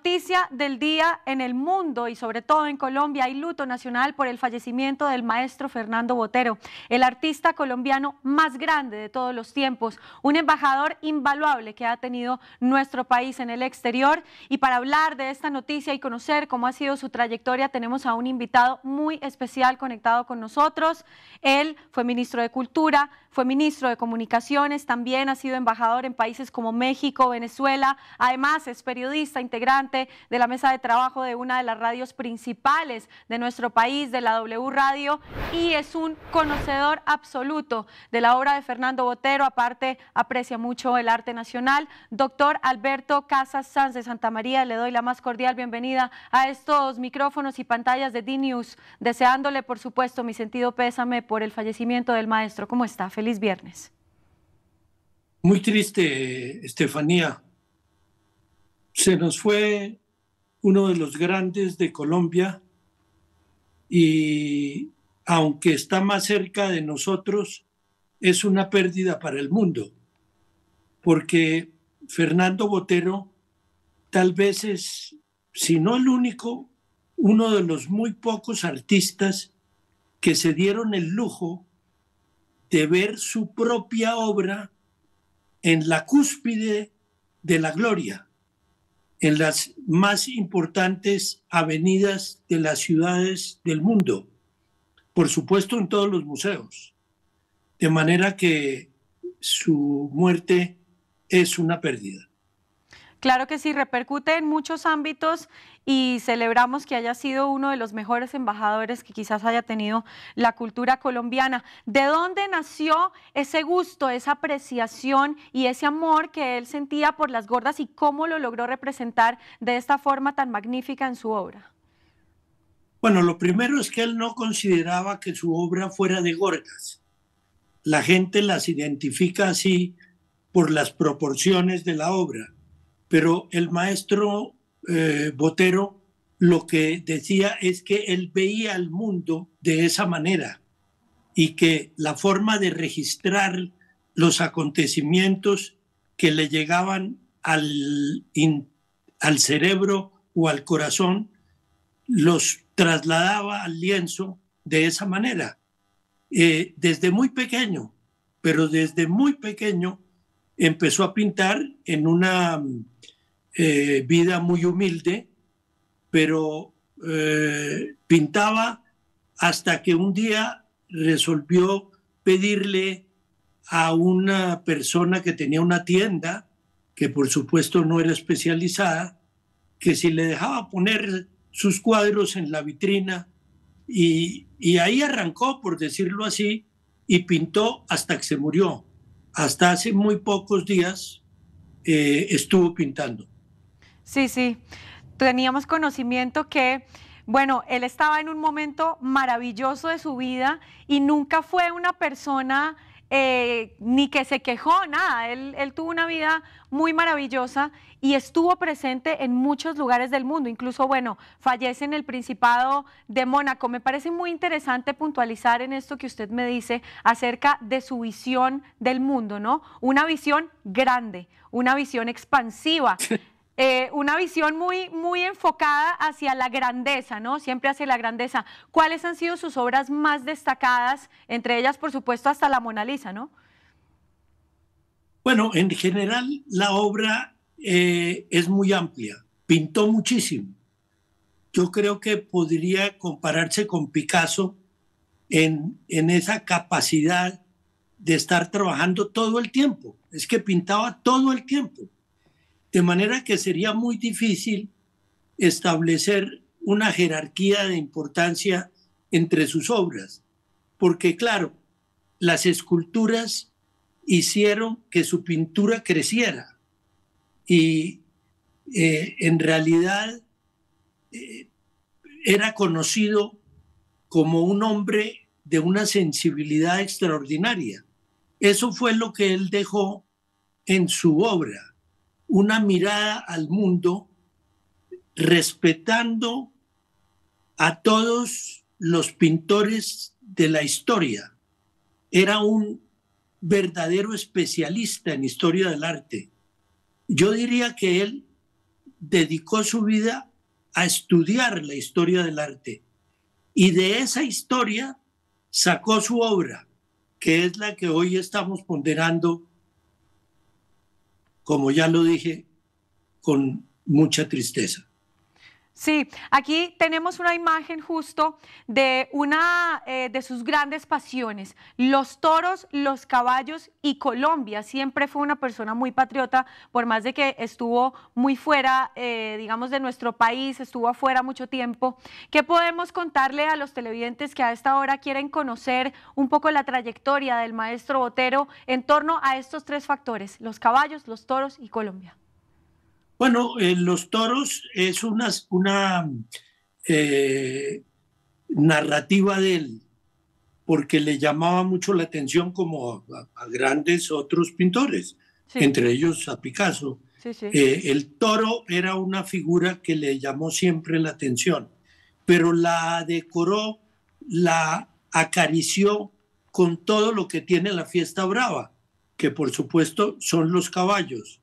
noticia del día en el mundo y sobre todo en Colombia hay luto nacional por el fallecimiento del maestro Fernando Botero, el artista colombiano más grande de todos los tiempos, un embajador invaluable que ha tenido nuestro país en el exterior. Y para hablar de esta noticia y conocer cómo ha sido su trayectoria, tenemos a un invitado muy especial conectado con nosotros. Él fue ministro de Cultura, fue ministro de Comunicaciones, también ha sido embajador en países como México, Venezuela, además es periodista, integrante de la mesa de trabajo de una de las radios principales de nuestro país, de la W Radio, y es un conocedor absoluto de la obra de Fernando Botero. Aparte, aprecia mucho el arte nacional. Doctor Alberto Casas Sanz de Santa María, le doy la más cordial bienvenida a estos micrófonos y pantallas de DNews, deseándole, por supuesto, mi sentido pésame por el fallecimiento del maestro. ¿Cómo está? Feliz viernes. Muy triste, Estefanía. Se nos fue uno de los grandes de Colombia y aunque está más cerca de nosotros, es una pérdida para el mundo, porque Fernando Botero tal vez es, si no el único, uno de los muy pocos artistas que se dieron el lujo de ver su propia obra en la cúspide de la gloria, en las más importantes avenidas de las ciudades del mundo, por supuesto en todos los museos, de manera que su muerte es una pérdida. Claro que sí, repercute en muchos ámbitos y celebramos que haya sido uno de los mejores embajadores que quizás haya tenido la cultura colombiana. ¿De dónde nació ese gusto, esa apreciación y ese amor que él sentía por las gordas y cómo lo logró representar de esta forma tan magnífica en su obra? Bueno, lo primero es que él no consideraba que su obra fuera de gordas. La gente las identifica así por las proporciones de la obra. Pero el maestro Botero lo que decía es que él veía el mundo de esa manera y que la forma de registrar los acontecimientos que le llegaban al cerebro o al corazón los trasladaba al lienzo de esa manera. Desde muy pequeño, pero desde muy pequeño empezó a pintar en una vida muy humilde, pero pintaba hasta que un día resolvió pedirle a una persona que tenía una tienda, que por supuesto no era especializada, que si le dejaba poner sus cuadros en la vitrina, y ahí arrancó, por decirlo así, y pintó hasta que se murió. Hasta hace muy pocos días estuvo pintando. Sí, sí, teníamos conocimiento que, bueno, él estaba en un momento maravilloso de su vida y nunca fue una persona ni que se quejó, nada. Él tuvo una vida muy maravillosa y estuvo presente en muchos lugares del mundo. Incluso, bueno, fallece en el Principado de Mónaco. Me parece muy interesante puntualizar en esto que usted me dice acerca de su visión del mundo, ¿no? Una visión grande, una visión expansiva. Una visión muy enfocada hacia la grandeza, ¿no? Siempre hacia la grandeza. ¿Cuáles han sido sus obras más destacadas? Entre ellas, por supuesto, hasta la Mona Lisa, ¿no? Bueno, en general la obra es muy amplia. Pintó muchísimo. Yo creo que podría compararse con Picasso en esa capacidad de estar trabajando todo el tiempo. Es que pintaba todo el tiempo. De manera que sería muy difícil establecer una jerarquía de importancia entre sus obras, porque claro, las esculturas hicieron que su pintura creciera y en realidad era conocido como un hombre de una sensibilidad extraordinaria. Eso fue lo que él dejó en su obra. Una mirada al mundo respetando a todos los pintores de la historia. Era un verdadero especialista en historia del arte. Yo diría que él dedicó su vida a estudiar la historia del arte y de esa historia sacó su obra, que es la que hoy estamos ponderando, como ya lo dije, con mucha tristeza. Sí, aquí tenemos una imagen justo de una de sus grandes pasiones, los toros, los caballos y Colombia. Siempre fue una persona muy patriota, por más de que estuvo muy fuera, digamos, de nuestro país, estuvo afuera mucho tiempo. ¿Qué podemos contarle a los televidentes que a esta hora quieren conocer un poco la trayectoria del maestro Botero en torno a estos tres factores, los caballos, los toros y Colombia? Bueno, los toros es una narrativa de él, porque le llamaba mucho la atención como a grandes otros pintores, Sí, entre ellos a Picasso. sí, sí. El toro era una figura que le llamó siempre la atención, pero la decoró, la acarició con todo lo que tiene la fiesta brava, que por supuesto son los caballos.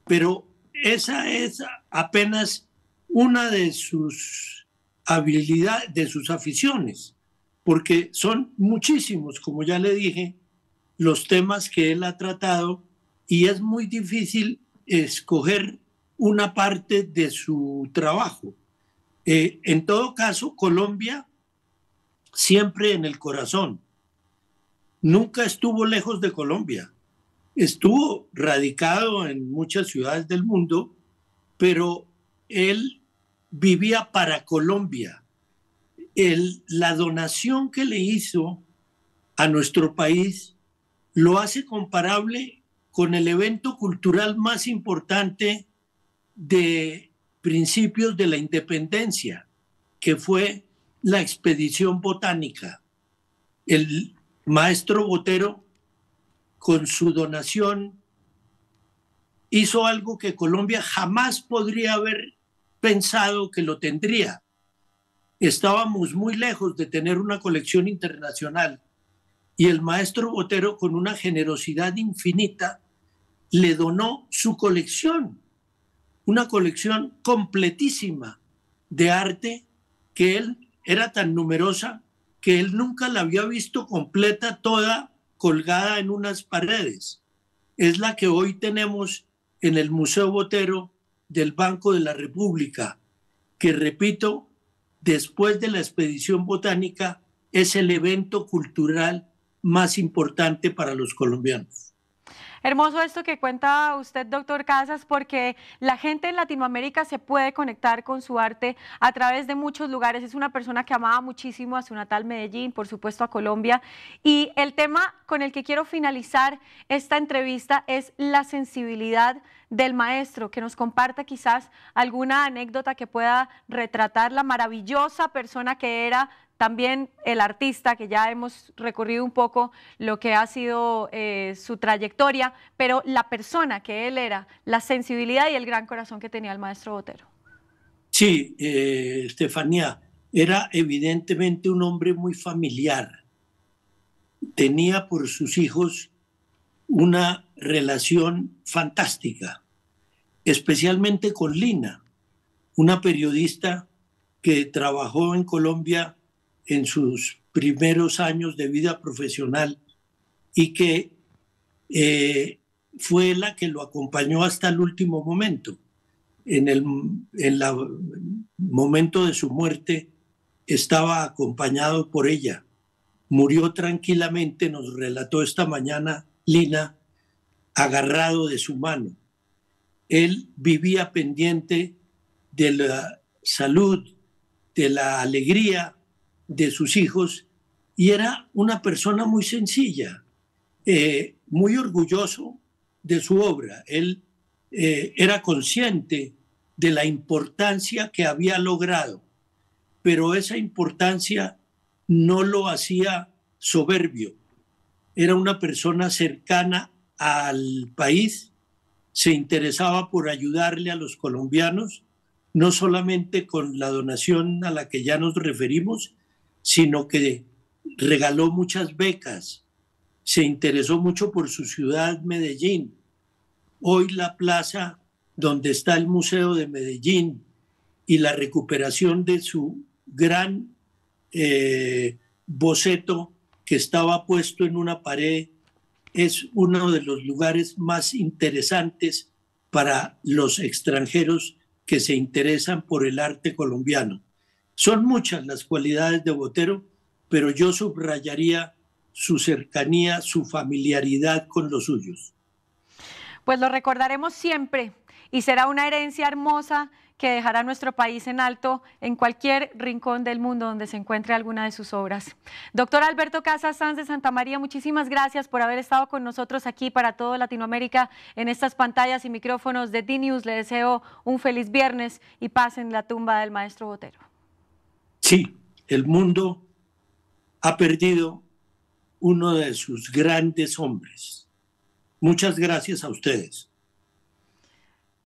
Pero esa es apenas una de sus habilidades, de sus aficiones, porque son muchísimos, como ya le dije, los temas que él ha tratado y es muy difícil escoger una parte de su trabajo. En todo caso, Colombia siempre en el corazón. Nunca estuvo lejos de Colombia. Estuvo radicado en muchas ciudades del mundo, pero él vivía para Colombia. La donación que le hizo a nuestro país lo hace comparable con el evento cultural más importante de principios de la independencia, que fue la expedición botánica. El maestro Botero, con su donación, hizo algo que Colombia jamás podría haber pensado que lo tendría. Estábamos muy lejos de tener una colección internacional y el maestro Botero, con una generosidad infinita, le donó su colección, una colección completísima de arte que él era tan numerosa que él nunca la había visto completa, toda colgada en unas paredes. Es la que hoy tenemos en el Museo Botero del Banco de la República, que, repito, después de la expedición botánica, es el evento cultural más importante para los colombianos. Hermoso esto que cuenta usted, doctor Casas, porque la gente en Latinoamérica se puede conectar con su arte a través de muchos lugares. Es una persona que amaba muchísimo a su natal Medellín, por supuesto a Colombia. Y el tema con el que quiero finalizar esta entrevista es la sensibilidad del maestro, que nos comparta quizás alguna anécdota que pueda retratar la maravillosa persona que era, también el artista, que ya hemos recorrido un poco lo que ha sido su trayectoria, pero la persona que él era, la sensibilidad y el gran corazón que tenía el maestro Botero. Sí, Estefanía, era evidentemente un hombre muy familiar. Tenía por sus hijos una relación fantástica, especialmente con Lina, una periodista que trabajó en Colombia en sus primeros años de vida profesional y que fue la que lo acompañó hasta el último momento. En el momento de su muerte estaba acompañado por ella. Murió tranquilamente, nos relató esta mañana Lina, agarrado de su mano. Él vivía pendiente de la salud, de la alegría de sus hijos y era una persona muy sencilla, muy orgulloso de su obra. Él era consciente de la importancia que había logrado, pero esa importancia no lo hacía soberbio. Era una persona cercana al país, se interesaba por ayudarle a los colombianos, no solamente con la donación a la que ya nos referimos, sino que regaló muchas becas, se interesó mucho por su ciudad, Medellín. Hoy la plaza donde está el Museo de Medellín y la recuperación de su gran boceto que estaba puesto en una pared, es uno de los lugares más interesantes para los extranjeros que se interesan por el arte colombiano. Son muchas las cualidades de Botero, pero yo subrayaría su cercanía, su familiaridad con los suyos. Pues lo recordaremos siempre y será una herencia hermosa que dejará nuestro país en alto en cualquier rincón del mundo donde se encuentre alguna de sus obras. Doctor Alberto Casas Sanz de Santa María, muchísimas gracias por haber estado con nosotros aquí para toda Latinoamérica en estas pantallas y micrófonos de DNews. Le deseo un feliz viernes y paz en la tumba del maestro Botero. Sí, el mundo ha perdido uno de sus grandes hombres. Muchas gracias a ustedes.